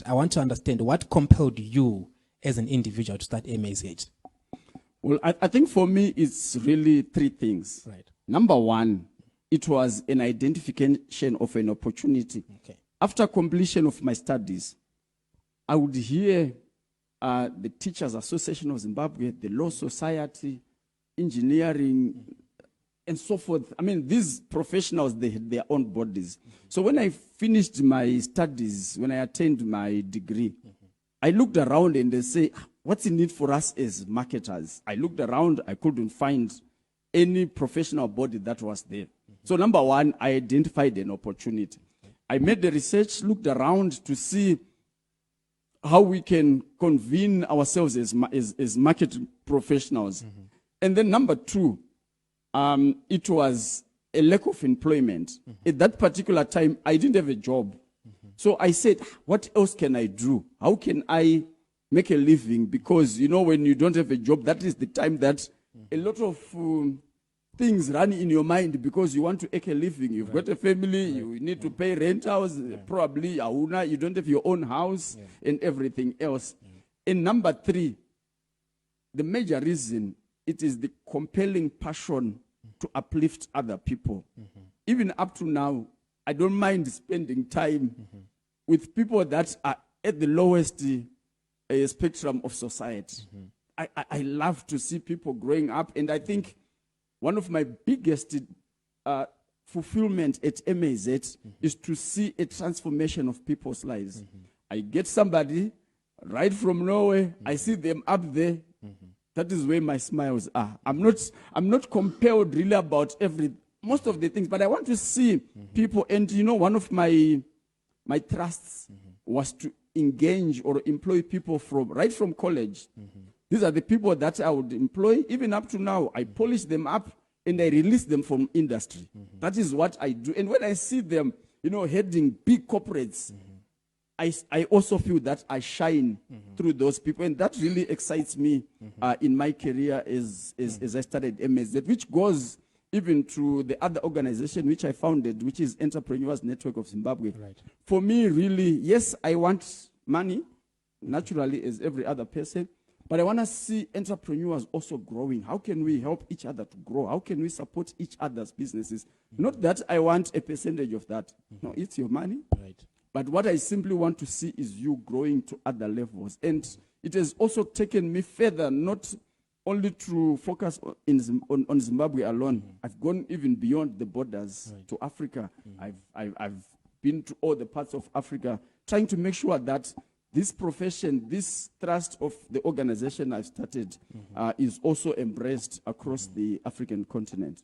I want to understand what compelled you as an individual to start MAZ. Well, I think for me, it's really three things. Right. Number one, it was an identification of an opportunity. Okay. After completion of my studies, I would hear the Teachers Association of Zimbabwe, the Law Society, engineering, and so forth. I mean, these professionals, they had their own bodies. So when I finished my studies, when I attained my degree, I looked around and they say, what's in it for us as marketers? I looked around, I couldn't find any professional body that was there. So number one, I identified an opportunity. I made the research, looked around to see how we can convene ourselves as market professionals. And then number two, it was a lack of employment. At that particular time, I didn't have a job. So I said, what else can I do? How can I make a living? Because, you know, when you don't have a job, that is the time that a lot of things run in your mind because you want to make a living. You've got a family, you need to pay rentals, probably you don't have your own house and everything else. And number three, the major reason, it is the compelling passion to uplift other people. Even up to now, I don't mind spending time with people that are at the lowest spectrum of society. I love to see people growing up, and I think one of my biggest fulfillment at MAZ is to see a transformation of people's lives. I get somebody right from Norway, I see them up there. That is where my smiles are. I'm not compelled really about most of the things, but I want to see people. And you know, one of my thrusts was to engage or employ people right from college. These are the people that I would employ. Even up to now, I polish them up and I release them from industry. That is what I do. And when I see them, you know, heading big corporates, I also feel that I shine through those people. And that really excites me in my career as I started MAZ, which goes even to the other organization which I founded, which is Entrepreneurs Network of Zimbabwe. Right. For me, really, yes, I want money, naturally, as every other person, but I want to see entrepreneurs also growing. How can we help each other to grow? How can we support each other's businesses? Not that I want a percentage of that. No, it's your money. Right. But what I simply want to see is you growing to other levels. And it has also taken me further, not only to focus on Zimbabwe alone. I've gone even beyond the borders to Africa. I've been to all the parts of Africa, trying to make sure that this profession, this trust of the organization I've started is also embraced across the African continent.